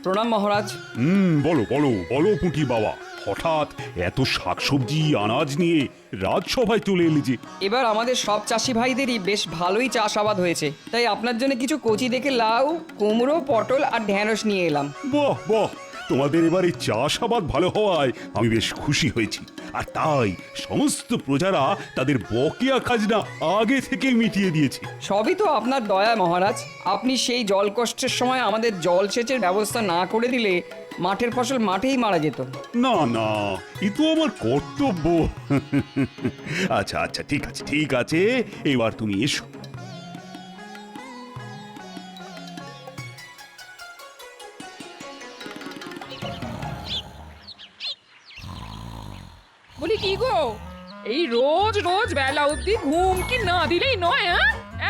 প্রণাম মহারাজ। বলো বলো বলো পুঁটি বাবা, হঠাৎ এত শাকসবজি আনাজ নিয়ে রাজসভায় চলে এলে যে? এবার আমাদের সব চাষি ভাইদেরই বেশ ভালোই চাষাবাদ হয়েছে, তাই আপনার জন্য কিছু কচি দেখে লাউ, কুমড়ো, পটল আর ঢেঁড়স নিয়ে এলাম। বাহ বাহ, তোমাদের এবারে চাষাবাদ ভালো হওয়ায় আমি বেশ খুশি হয়েছি। আর তাই সমস্ত প্রজারা তাদের বকেয়া খাজনা আগে থেকে মিটিয়ে দিয়েছে। সবই তো আপনার দয়া মহারাজ। আপনি সেই জল কষ্টের সময় আমাদের জলসেচের ব্যবস্থা না করে দিলে মাঠের ফসল মাঠেই মারা যেত। না না, এ তো আমার কর্তব্য। আচ্ছা আচ্ছা, ঠিক আছে ঠিক আছে, এবার তুমি এসো। বলি কি গো, এই রোজ রোজ বেলা অবধি ঘুম কি না দিলেই নয়?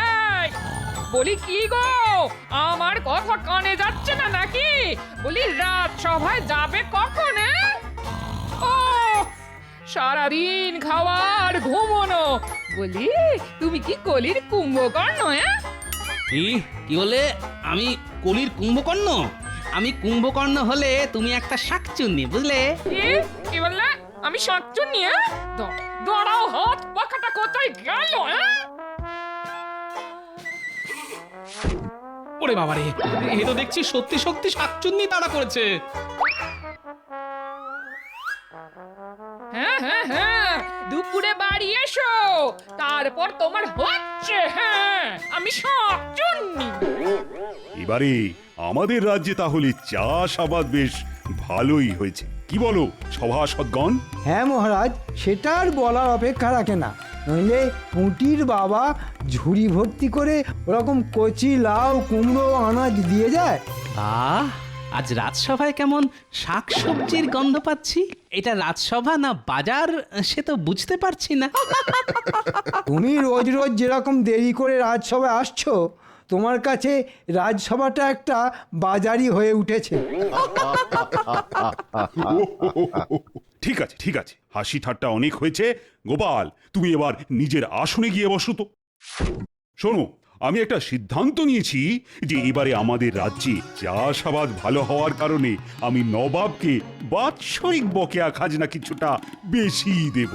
এই বলি কি গো, আমার কথা কানে যাচ্ছে না নাকি? বলি রাত সভায় যাবে কখন? ও সারাদিন খাওয়ার ঘুমোনো। বলি তুমি কি কলির কুম্ভকর্ণ? কি বলে? আমি কলির কুম্ভকর্ণ? আমি কুম্ভকর্ণ হলে তুমি একটা শাকচুন্নি, বুঝলে? কি বললে? আমি শাকচুন্নি? দাঁড়াও, হাত পাখাটা কোথায় গেল? ওরে বাবারে, এ তো দেখছি সত্যি সত্যি শাকচুন্নি তাড়া করেছে। হ্যাঁ হ্যাঁ হ্যাঁ, দুপুরে বাড়ি এসো, তারপর তোমার হচ্ছে। হ্যাঁ, আমি শাকচুন্নি। এবারে আমাদের রাজ্যে তাহলে চাষাবাদ বেশ ভালোই হয়েছে, কি বলো সভাসদগণ? হ্যাঁ মহারাজ, সেটা আর বলার অপেক্ষা রাখে না। নইলে পুঁটির বাবা ঝুড়ি ভর্তি করে ওরকম কচি লাউ, কুমড়ো, আনাজ দিয়ে যায়। আহ, আজ রাজসভায় কেমন শাকসবজির গন্ধ পাচ্ছি। এটা রাজসভা না বাজার সে তো বুঝতে পারছি না। তুমি রোজ রোজ যেরকম দেরি করে রাজসভায় আসছো, তোমার কাছে রাজসভাটা একটা বাজারই হয়ে উঠেছে। ঠিক আছে ঠিক আছে, হাসি ঠাট্টা অনেক হয়েছে। গোপাল, তুমি এবার নিজের আসনে গিয়ে বসো তো। শোনো, আমি একটা সিদ্ধান্ত নিয়েছি যে এবারে আমাদের রাজ্যে চাষাবাদ ভালো হওয়ার কারণে আমি নবাবকে বাৎসরিক বকেয়া খাজনা কিছুটা বেশি দেব।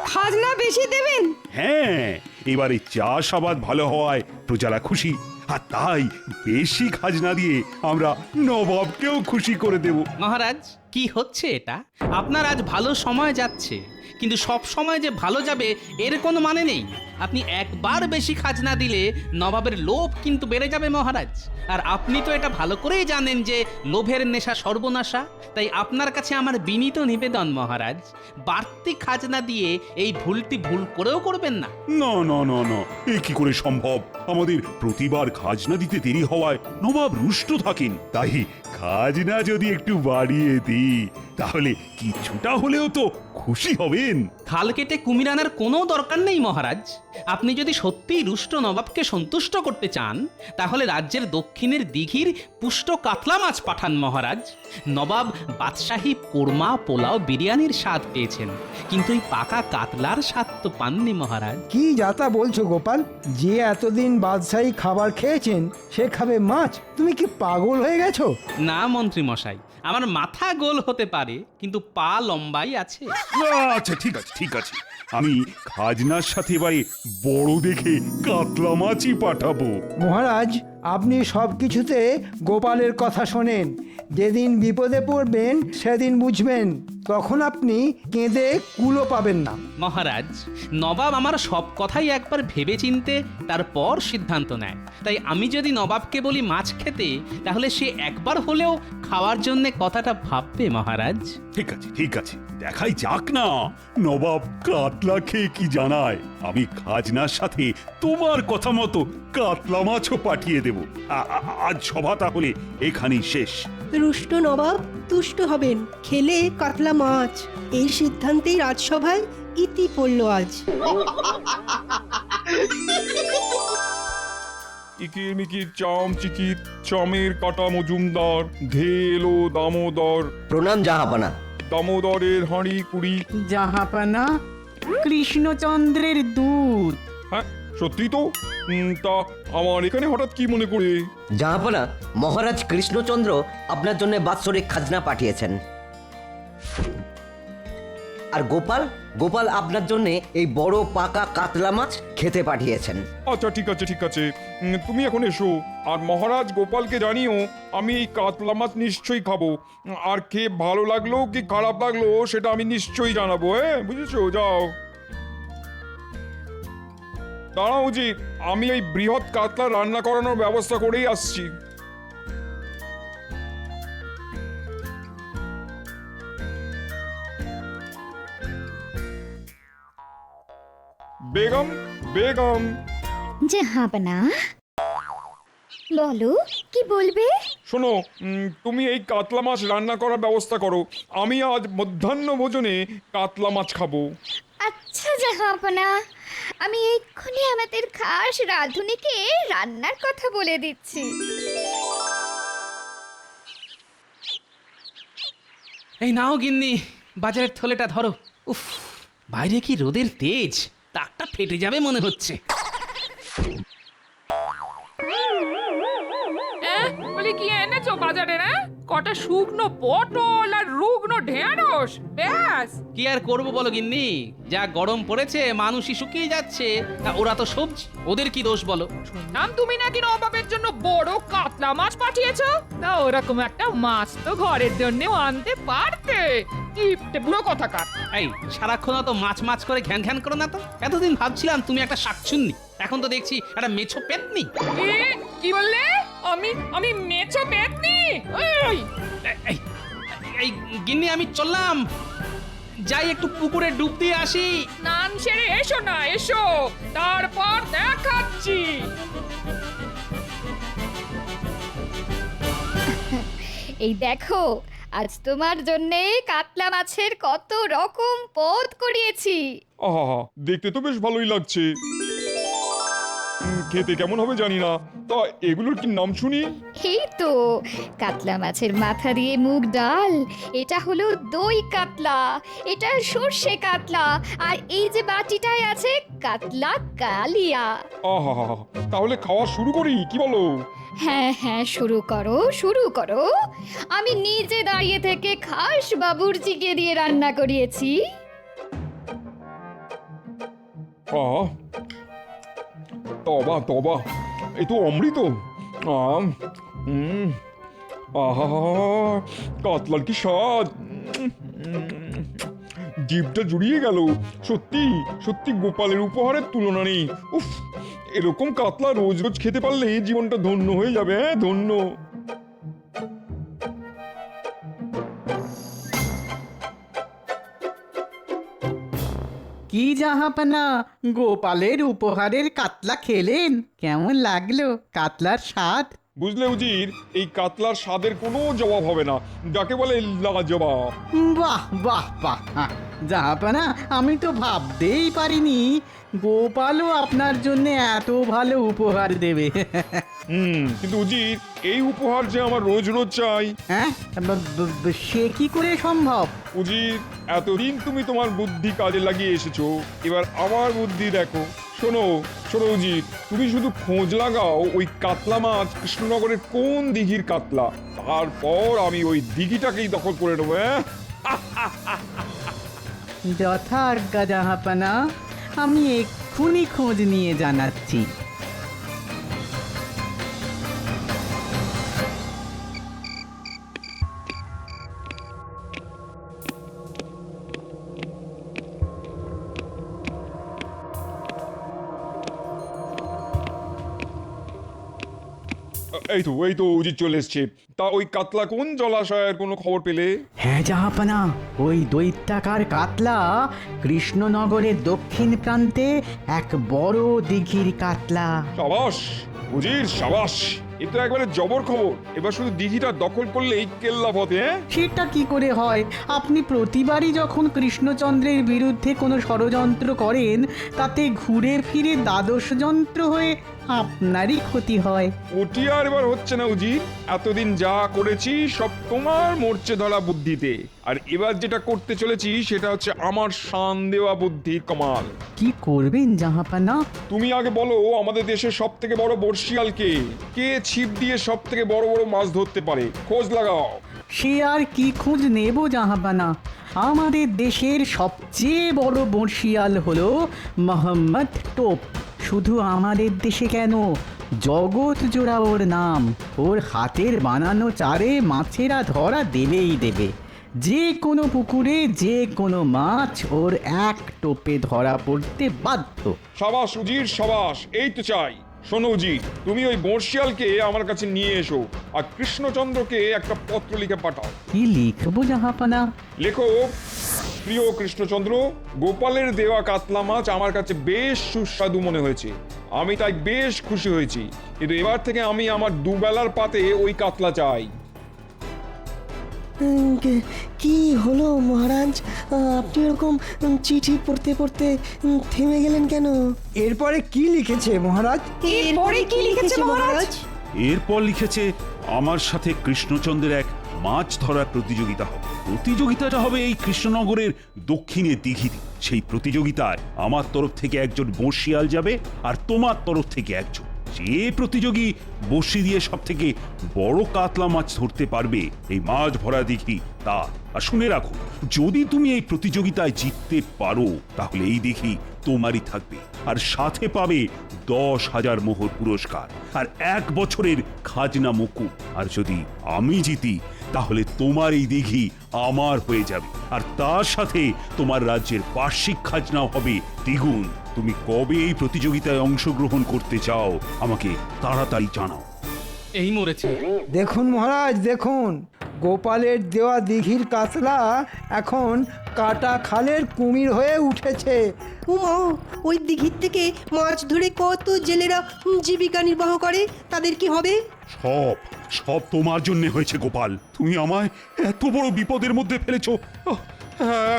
খাজনা বেশি দেবেন? হ্যাঁ, এবারে চাষাবাদ ভালো হওয়ায় প্রজারা খুশি, আর তাই বেশি খাজনা দিয়ে আমরা নবাবকেও খুশি করে দেব। মহারাজ, কি হচ্ছে এটা? আপনার আজ ভালো সময় যাচ্ছে, কিন্তু সব সময় যে ভালো যাবে এর কোনো মানে নেই। আপনি একবার বেশি খাজনা দিলে নবাবের লোভ কিন্তু বেড়ে যাবে মহারাজ। আর আপনি তো এটা ভালো করেই জানেন যে লোভের নেশা সর্বনাশা। তাই আপনার কাছে আমার বিনীত নিবেদন মহারাজ, বাড়তি খাজনা দিয়ে এই ভুলটি ভুল করেও করবেন না। না না না না, এ কি করে সম্ভব? আমাদের প্রতিবার খাজনা দিতে দেরি হওয়ায় নবাব রুষ্ট থাকেন। তাই খাজনা যদি একটু বাড়িয়ে দিই তাহলে কিছুটা হলেও তো খুশি হবেন। খাল কেটে কুমির আনার কোনো দরকার নেই মহারাজ। আপনি যদি সত্যিই রুষ্ট নবাবকে সন্তুষ্ট করতে চান, তাহলে রাজ্যের দক্ষিণের দিঘির পুষ্ট কাতলা মাছ পাঠান মহারাজ। নবাব বাদশাহী কোরমা, পোলাও, বিরিয়ানির স্বাদ পেয়েছেন, কিন্তু এই পাকা কাতলার স্বাদ তো পাননি মহারাজ। কি যাতা বলছো গোপাল? যে এতদিন বাদশাহী খাবার খেয়েছেন সে খাবে মাছ? তুমি কি পাগল হয়ে গেছো? না মন্ত্রী মশাই, আমার মাথা গোল হতে পারে, কিন্তু পা লম্বাই আছে। আচ্ছা ঠিক আছে ঠিক আছে, আমি খাজনার সাথে এবারে বড় দেখে কাতলা মাছই পাঠাবো। মহারাজ, আপনি সব কিছুতে গোপালের কথা শোনেন। যেদিন বিপদে পড়বেন সেদিন বুঝবেন, তখন আপনি কেঁদে কুলো পাবেন না। মহারাজ, নবাব আমার সব কথাই একবার ভেবে চিনতে তারপর সিদ্ধান্ত নেয়। তাই আমি যদি নবাবকে বলি মাছ খেতে, তাহলে সে একবার হলেও খাওয়ার জন্য কথাটা ভাববে মহারাজ। ঠিক আছে ঠিক আছে, দেখাই যাক না নবাব কাতলা খেয়ে কি জানায়। আমি খাজনার সাথে তোমার কথা মতো কাতলা মাছও পাঠিয়ে দেব। আজ সভা তাহলে এখানেই শেষ। রুষ্ট নবাব তুষ্ট হবেন খেলে কাতলা মাছ। এই সিদ্ধান্তেই রাজসভায় ইতি পড়ল আজ। ইকিরমিকির চাম চিকির চামের কাটা মজুমদার, ধেল ও দামোদর। প্রণাম জাহাপানা। দামোদরের হাঁড়ি কুড়ি। জাহাপানা, কৃষ্ণচন্দ্রের দূত। হ্যাঁ, সত্যি তো? তা আমার এখানে হঠাৎ কি মনে করে? জাহাপনা, মহারাজ কৃষ্ণচন্দ্র আপনার জন্য বাৎসরিক খাজনা পাঠিয়েছেন। আর গোপাল গোপাল আপনার জন্য এই বড় পাকা কাতলা মাছ খেতে পাঠিয়েছেন। আচ্ছা ঠিক আছে ঠিক আছে, তুমি এখন এসো। আর মহারাজ গোপালকে জানিও আমি এই কাতলা মাছ নিশ্চয়ই খাবো। আর খেয়ে ভালো লাগলো কি খারাপ লাগলো সেটা আমি নিশ্চয়ই জানাবো, হ্যাঁ বুঝেছো? যাও। দাঁড়াও জি, আমি এই বৃহৎ কাতলা রান্না করানোর ব্যবস্থা করেই আসছি। বেগম, বেগম, জাহাপনা, বলো কি বলবে? শোনো, তুমি এই কাতলা মাছ রান্না করার ব্যবস্থা করো। আমি আজ মধ্যাহ্ন ভোজনে কাতলা মাছ খাবো। আচ্ছা জাহাপনা, আমি এক্ষুনি আমাদের খাস রাঁধুনিকে রান্নার কথা বলে দিচ্ছি। এই নাও গিন্নি, বাজারের থলেটা ধরো। উফ, বাইরে কি রোদের তেজ, তাকটা ফেটে যাবে মনে হচ্ছে। বলি কি এনেছো বাজারে? না কটা শুকনো পটল আর রুগ্নো ঢেঁড়স, ব্যাস। কি আর করবো বলো গিন্নি, যা গরম পড়েছে মানুষই শুকিয়ে যাচ্ছে, তা ওরা তো সবজি, ওদের কি দোষ বলো? শুনলাম তুমি নাকি নবাবের জন্য বড় কাতলা মাছ পাঠিয়েছো। তা ওরকম একটা মাছ তো ঘরের জন্যও আনতে পারতে। কিপটে বুড়ো কথাকার। এই সারাক্ষণ তো মাছ মাছ করে ঘ্যান ঘ্যান করো না তো। এতদিন ভাবছিলাম তুমি একটা শাকচুন্নি, এখন তো দেখছি একটা মেছো পেতনি। কি বললে? আমি মেছো পেতনি? এই এই, এই গিন্নি আমি চললাম, যাই একটু পুকুরে ডুব দিয়ে আসি। স্নান সেরে এসো না, এসো, তারপর দেখাচ্ছি। এই দেখো, আজ তোমার জন্যে কাতলা মাছের কত রকম পদ করিয়েছি। আহা, দেখতে তো বেশ ভালোই লাগছে। খেতে কেমন হবে জানি না, তা এগুলোর কি নাম শুনি? এই তো কাতলা মাছের মাথা দিয়ে মুগ ডাল, এটা হলো দই কাতলা, এটা সর্ষে কাতলা, আর এই যে বাটিটায় আছে কাতলা কালিয়া। আহা, তাহলে খাওয়া শুরু করি, কি বলো? হ্যাঁ হ্যাঁ, শুরু করো শুরু করো। আমি নিজে দাঁড়িয়ে থেকে খাস বাবুর্চিকে দিয়ে রান্না করিয়েছি। আহা, তবা তবা, এই তো অমৃত। আহা, কাতলার কি স্বাদ! জিভটা জুড়িয়ে গেল। সত্যি সত্যি গোপালের উপহারের তুলনা নেই। উফ, এরকম কাতলা রোজ রোজ খেতে পারলে জীবনটা ধন্য হয়ে যাবে। হ্যাঁ, ধন্য। কি জাহাপানা, গোপালের উপহারের কাতলা খেলেন? কেমন লাগলো কাতলার স্বাদ? বুঝলে উজির, এই কাতলার স্বাদের কোনো জবাব হবে না, যাকে বলে লাজবাব। বাহ বাহ বাহ, জাহাপানা আমি তো ভাবতেই পারিনি গোপালও আপনার জন্য এত ভালো উপহার দেবে। কিন্তু উজির, এই উপহার যে আমার রোজ রোজ চাই। হ্যাঁ, সে কি করে সম্ভব? উজির, এতদিন তুমি তোমার বুদ্ধি কাজে লাগিয়ে এসেছো, এবার আমার বুদ্ধি দেখো। শোনো শোনো উজির, তুমি শুধু খোঁজ লাগাও ওই কাতলা মাছ কৃষ্ণনগরের কোন দিঘির কাতলা, তারপর আমি ওই দিঘিটাকেই দখল করে নেবো। হ্যাঁ, যথাজ্ঞা জাহাপানা, আমি এক্ষুনি খোঁজ নিয়ে জানাচ্ছি। এই তো উজির চলে এসছে। তা ওই কাতলা কোন জলাশয়ের কোনো খবর পেলে? হ্যাঁ জাহাপানা, ওই দৈত্যাকার কাতলা কৃষ্ণনগরের দক্ষিণ প্রান্তে এক বড় দিঘির কাতলা। সাবাস উজির, সাবাস, এ তো একবারে জবর খবর। এবার শুধু দিঘিটা দখল করলেই কেল্লা পথে। সেটা কি করে হয়? আপনি প্রতিবারই যখন কৃষ্ণচন্দ্রের বিরুদ্ধে কোনো ষড়যন্ত্র করেন, তাতে ঘুরে ফিরে দ্বাদশ যন্ত্র হয়ে আপনারই ক্ষতি হয়। ওটি আর এবার হচ্ছে না উজির, এতদিন যা করেছি সব তোমার মরচে ধরা বুদ্ধিতে, আর এবার যেটা করতে চলেছি সেটা হচ্ছে আমার শান দেওয়া বুদ্ধির কমাল। কি করবেন জাহাপানা? তুমি আগে বলো, আমাদের দেশের সব থেকে বড় বর্ষিয়াল কে? কে ছিপ দিয়ে সব থেকে বড় বড় মাছ ধরতে পারে? খোঁজ লাগাও। সে আর কি খোঁজ নেব জাহাপানা? আমাদের দেশের সবচেয়ে বড় বর্ষিয়াল হলো মোহাম্মদ টোপ। শুধু আমাদের দেশে কেন, জগৎ জোড়া ওর নাম। ওর হাতের বানানো চারে মাছেরা ধরা দেবেই দেবে। যে কোনো পুকুরে যে কোনো মাছ ওর এক টোপে ধরা পড়তে বাধ্য। সাবাস উজির সাবাস, এই তো চাই। শোনো উজির, তুমি ওই বর্ষিয়ালকে আমার কাছে নিয়ে এসো, আর কৃষ্ণচন্দ্রকে একটা পত্র লিখে পাঠাও। কি লিখবো জাহাপানা? লেখো, প্রিয় কৃষ্ণচন্দ্র, গোপালের দেওয়া কাতলা মাছ আমার কাছে বেশ সুস্বাদু মনে হয়েছে। আমি তাই বেশ খুশি হয়েছি, কিন্তু এবার থেকে আমি আমার দুবেলার পাতে ওই কাতলা চাই। কি হলো মহারাজ, আপনি এরকম চিঠি পড়তে পড়তে থেমে গেলেন কেন? এরপরে কি লিখেছে মহারাজ? এরপরে কি লিখেছে মহারাজ? এরপর লিখেছে, আমার সাথে কৃষ্ণচন্দ্রের এক মাছ ধরার প্রতিযোগিতা হবে। প্রতিযোগিতাটা হবে এই কৃষ্ণনগরের দক্ষিণে দিঘিতে। সেই প্রতিযোগিতায় আমার তরফ থেকে একজন বর্ষিয়াল যাবে, আর তোমার তরফ থেকে একজন। যে প্রতিযোগী বড়শি দিয়ে সব থেকে বড় কাতলা মাছ ধরতে পারবে এই মাছ ভরা দিঘি তা। আর শুনে রাখো, যদি তুমি এই প্রতিযোগিতায় জিততে পারো তাহলে এই দিঘি তোমারই থাকবে, আর সাথে পাবে 10,000 মোহর পুরস্কার আর 1 বছরের খাজনা মকুব। আর যদি আমি জিতি তাহলে তোমার এই দিঘি আমার হয়ে যাবে, আর তার সাথে তোমার রাজ্যের বার্ষিক খাজনাও হবে দ্বিগুণ। তুমি কবে এই প্রতিযোগিতায় অংশগ্রহণ করতে চাও আমাকে তাড়াতাড়ি জানাও। এই মরেছে। দেখুন মহারাজ, দেখুন, গোপালের দেওয়া দিঘির কাতলা এখন কাটা খালের কুমির হয়ে উঠেছে। উমা, ওই দিঘির থেকে মাছ ধরে কত জেলেরা জীবিকা নির্বাহ করে, তাদের কি হবে? সব সব তোমার জন্য হয়েছে গোপাল। তুমি আমায় এত বড় বিপদের মধ্যে ফেলেছো।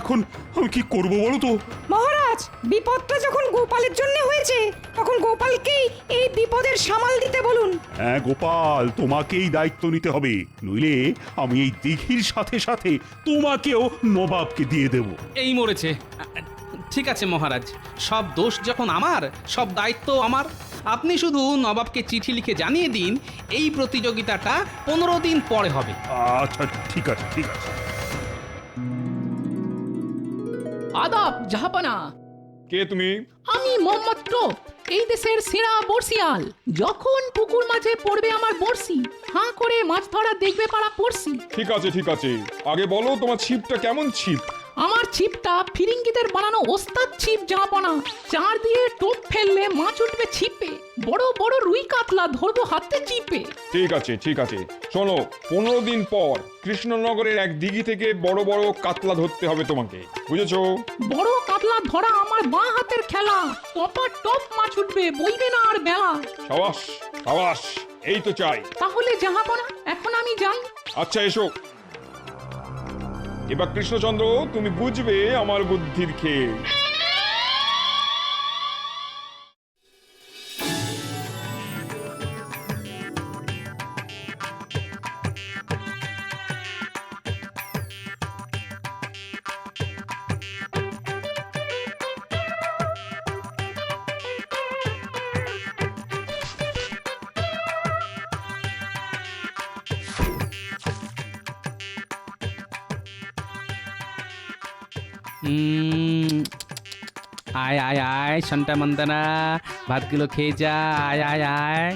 এখন আমি কি করব বলো তো? মহারাজ, বিপদটা যখন গোপালের জন্য হয়েছে তখন গোপালকেই এই বিপদের সামাল দিতে বলুন। হ্যাঁ গোপাল, তোমাকেই দায়িত্ব নিতে হবে, নইলে আমি এই দিঘির সাথে সাথে তোমাকেও নবাবকে দিয়ে দেব। এই মরেছে। ঠিক আছে মহারাজ, সব দোষ যখন আমার, সব দায়িত্ব আমার। আপনি শুধু নবাবকে চিঠি লিখে জানিয়ে দিন এই প্রতিযোগিতাটা 15 দিন পরে হবে। আচ্ছা ঠিক আছে, ঠিক আছে। আদাব জাহাপানা। কে তুমি? আমি মোহাম্মদ টোপ, এই দেশের সেরা বর্ষিয়াল। যখন পুকুর মাঝে পড়বে আমার বর্ষি, হাঁ করে মাছ ধরা দেখবে পাড়া পড়ছি। ঠিক আছে ঠিক আছে, আগে বলো তোমার ছিপটা কেমন ছিপ? আমার ছিপটা ফিরিঙ্গিদের বানানো ওস্তাদ ছিপ জাহাপানা। চার দিয়ে টোপ ফেললে মাছ উঠবে ছিপে, বড় বড় রুই কাতলা ধরবো হাতে চিপে। ঠিক আছে ঠিক আছে, শোনো, 15 দিন পর কৃষ্ণনগরের এক দিঘি থেকে বড় বড় কাতলা ধরতে হবে তোমাকে, বুঝেছো? বড় কাতলা ধরা আমার বাঁ হাতের খেলা, টপা টপ মাছ উঠবে, বইবে না আর বেলা। সাবাস সাবাস, এই তো চাই। তাহলে জাহাপানা এখন আমি যাই। আচ্ছা এসো। এবার কৃষ্ণচন্দ্র, তুমি বুঝবে আমার বুদ্ধির খেল। আয় আয় আয় সন্টা মন্দনা, ভাতগুলো খেয়ে যা। আয় আয় আয়।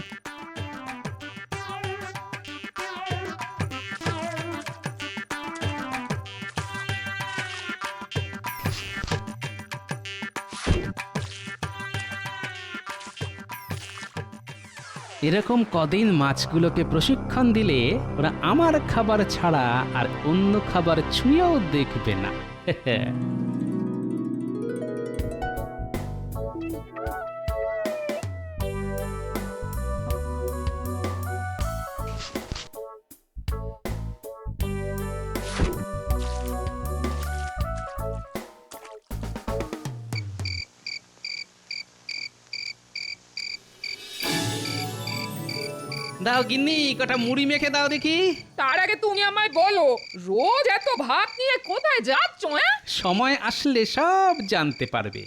এরকম কদিন মাছগুলোকে প্রশিক্ষণ দিলে ওরা আমার খাবার ছাড়া আর অন্য খাবার ছুঁয়েও দেখবে না। দাও গিন্নি কটা মুড়ি মেখে দাও দেখি। তার আগে তুমি আমায় বলো, রোজ এত ভাত নিয়ে কোথায় যাচ্ছ? হ্যাঁ, সময় আসলে সব জানতে পারবে।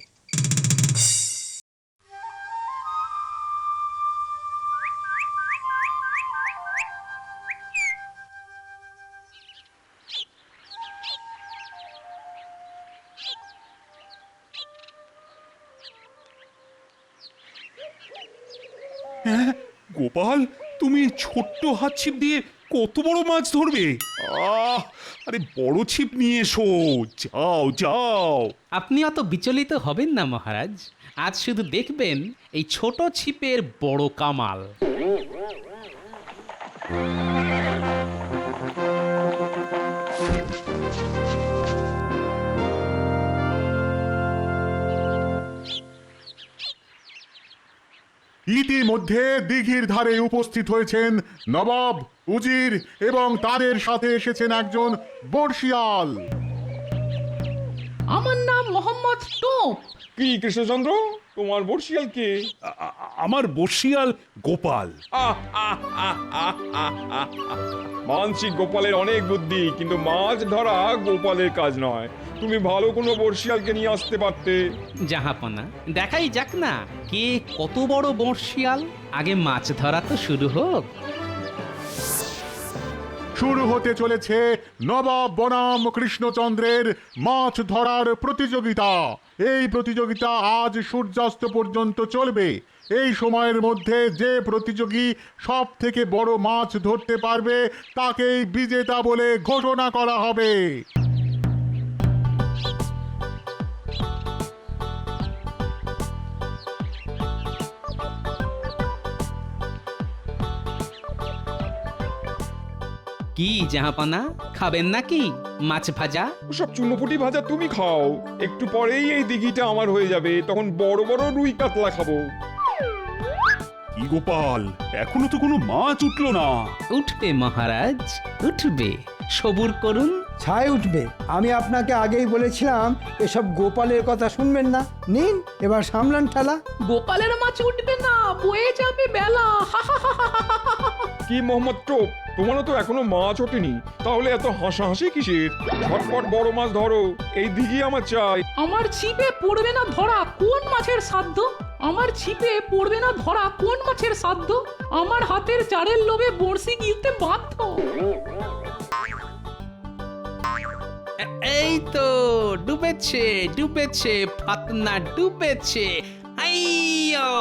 হ্যাঁ গোপাল, তুমি ছোট্ট হাত ছিপ দিয়ে কত বড় মাছ ধরবে? আরে বড় ছিপ নিয়ে এসো, যাও যাও। আপনি অত বিচলিত হবেন না মহারাজ, আজ শুধু দেখবেন এই ছোট ছিপের বড় কামাল। ইতিমধ্যে দিঘির ধারে উপস্থিত হয়েছেন নবাব, উজির এবং তাদের সাথে এসেছেন একজন বর্ষিয়াল। আমার নাম মোহাম্মদ টোপ। কি কৃষ্ণচন্দ্র, তোমার বর্ষিয়াল কে? আমার বর্ষিয়াল গোপাল। মানসিক গোপালের অনেক বুদ্ধি, কিন্তু মাছ ধরা গোপালের কাজ নয়। তুমি ভালো কোনো বর্ষিয়ালকে নিয়ে আসতে পারতে। জাহাপনা, দেখাই যাক না কে কত বড় বর্ষিয়াল। আগে মাছ ধরা তো শুরু হোক। শুরু হতে চলেছে নবাব বনাম কৃষ্ণচন্দ্রের মাছ ধরার প্রতিযোগিতা। এই প্রতিযোগিতা আজ সূর্যাস্ত পর্যন্ত চলবে। এই সময়ের মধ্যে যে প্রতিযোগী সব থেকে বড় মাছ ধরতে পারবে তাকেই বিজেতা বলে ঘোষণা করা হবে। কি জাহাপনা, খাবেন নাকি মাছ ভাজা? সব চুনোপুটি ভাজা তুমি খাও, একটু পরেই এই দিঘিটা আমার হয়ে যাবে, তখন বড় বড় রুই কাতলা খাবো। কি গোপাল, এখনো তো কোনো মাছ উঠলো না। উঠবে মহারাজ, উঠবে, সবুর করুন। ছাই উঠবে। আমি আপনাকে আগেই বলেছিলাম এসব গোপালের কথা শুনবেন না। নিন এবার সামলান ঠেলা। গোপালের মাছ উঠবে না, বয়ে যাবে বেলা। কি মোহাম্মদ টোপ, তোমারও তো এখনো মাছ ওঠেনি, তাহলে এত হাসাহাসি কিসের? ঝটপট বড় মাছ ধরো, এই দিঘি আমার চাই। আমার ছিপে পড়বে না ধরা কোন মাছের সাধ্য? আমার ছিপে পড়বে না ধরা কোন মাছের সাধ্য? আমার হাতের চারের লোভে বড়শি গিলতে বাধ্য। এই তো ডুবেছে, ডুবেছে, ফাতনা ডুবেছে। আইয়ো!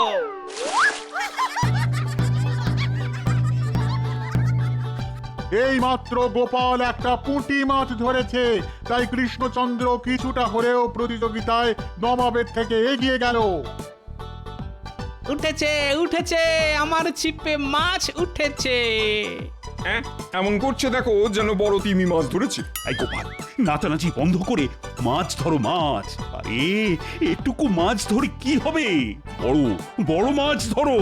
এই মাত্র গোপাল একটা পুঁটি মাছ ধরেছে, তাই কৃষ্ণচন্দ্র কিছুটা হলেও প্রতিযোগিতায় নবাবের থেকে এগিয়ে গেল। উঠেছে, উঠেছে, আমার ছিপে মাছ উঠেছে। এমন করছে দেখো যেন বড় তিমি মাছ ধরেছে। এই গোপাল, নাচানাচি বন্ধ করে মাছ ধরো মাছ। আরে এটুকু মাছ ধরে কি হবে? বড় বড় মাছ ধরো।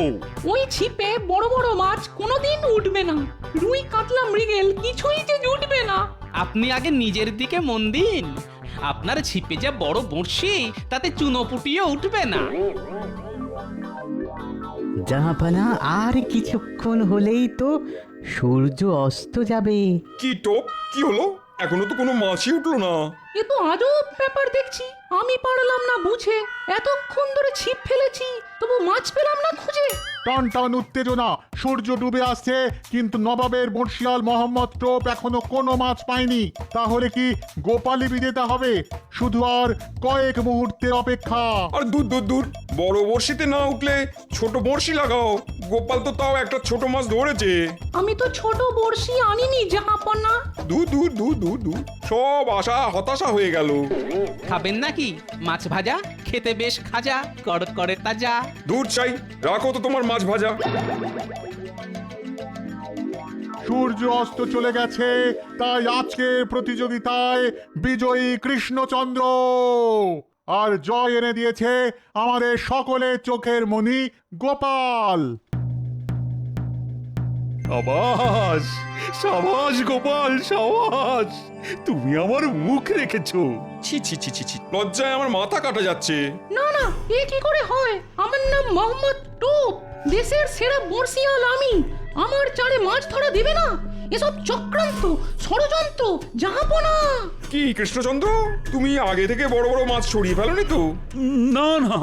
ওই ছিপে বড় বড় মাছ কোনোদিন উঠবে না। রুই কাতলা মৃগেল কিছুই যে উঠবে না। আপনি আগে নিজের দিকে মন দিন। আপনার ছিপে যা বড় বড়শি, তাতে চুনোপুটিও উঠবে না। জাহাপানা, আর কিছুক্ষণ হলেই তো সূর্য অস্ত যাবে। কি টোপ, কি হলো? এখনো তো কোনো মাছই উঠলো না। এ তো আজব ব্যাপার দেখছি। আমি পারলাম না বুঝে, এতক্ষণ ধরে ছিপ ফেলেছি, তবু মাছ পেলাম না খুঁজে। টান টান উত্তেজনা, সূর্য ডুবে আসছে, কিন্তু নবাবের বর্ষিয়াল মোহাম্মদ টোপ এখনো কোনো মাছ পায়নি। তাহলে কি গোপালই বিজেতা হবে? শুধু আর কয়েক মুহূর্তের অপেক্ষা। আর দূর দূর দূর, বড় বড়শিতে না উঠলে ছোট বড়শি লাগাও। গোপাল তো তাও একটা ছোট মাছ ধরেছে। আমি তো ছোট বড়শি আনিনি জাহাপনা। দূর দূর দূর দূর দূর, সব আশা হতাশা হয়ে গেল। খাবেন নাকি মাছ ভাজা? খেতে বেশ খাজা, কড়কড়ে তাজা। দূর চাই, রাখো তো তোমার মাছ ভাজা। সূর্য অস্ত চলে গেছে, তাই আজকের প্রতিযোগিতায় বিজয়ী কৃষ্ণচন্দ্র। আর জয় এনে দিয়েছে আমাদের সকলের চোখের মণি গোপাল। সাবাস সাবাস গোপাল, সাবাস, তুমি আমার মুখ রেখেছো। ছি ছি ছি ছি ছি, লজ্জায় আমার মাথা কাটা যাচ্ছে। না না, এ কি করে হয়? আমার নাম মোহাম্মদ টোপ, দেশের সেরা বর্ষিয়াল আমি। আমার চারে মাছ ধরা দেবে না? এসব চক্রান্ত, ষড়যন্ত্র, জাহাপনা। কি কৃষ্ণচন্দ্র, তুমি আগে থেকে বড় বড় মাছ ছড়িয়ে ফেলোনি তো? না না,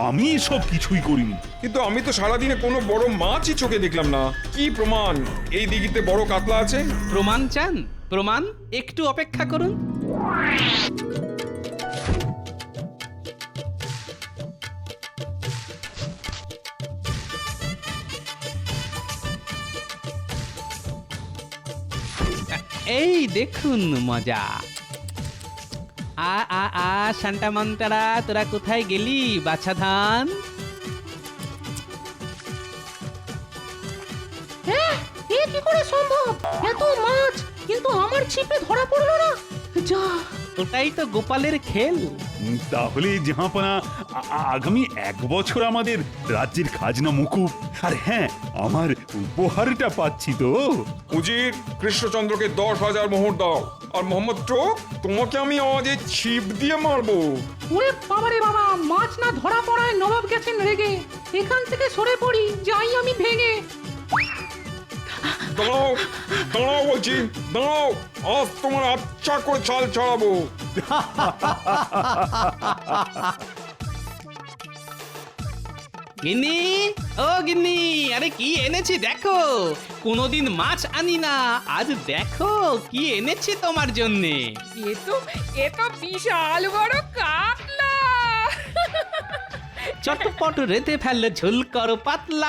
আমি এসব কিছুই করিনি। কিন্তু আমি তো সারাদিনে কোনো বড় মাছই চোখে দেখলাম না। কি প্রমাণ এই দিঘিতে বড় কাতলা আছে? প্রমাণ চান? প্রমাণ? একটু অপেক্ষা করুন। এই দেখুন মজা। আ আ আ শান্তা মান্তারা, তোরা কোথায় গেলি বাছা ধান? হ্যাঁ, এ কি করে সম্ভব? এত মাছ কিন্তু আমার ছিপে ধরা পড়লো না। যা, ওটাই তো গোপালের খেল। তাহলে জাহাপনা, আগামী 1 বছর আমাদের রাজ্যের খাজনা মুকুব। আর হ্যাঁ, আমার উপহারটা পাচ্ছি তো। উজির, কৃষ্ণচন্দ্রকে 10,000 মোহর দাও। আর মোহাম্মদ টোপ, তোমাকে আমি আজ এই ছিপ দিয়ে মারবো। ওরে বাবারে বাবা, মাছ না ধরা পড়ায় নবাব গেছেন রেগে। এখান থেকে সরে পড়ি, যাই আমি ভেঙে। দাঁড়াও, দাঁড়াও বলছি, দাঁড়াও। আজ তোমার আচ্ছা করে ছাল ছাড়াবো। গিন্নি, ও গিন্নি, আরে কি এনেছি দেখো। কোনোদিন মাছ আনি না, আজ দেখো কি এনেছি তোমার জন্যে। এ তো বিশাল বড় কাতলা। চটপট রেতে ফেললে ঝোল করো পাতলা।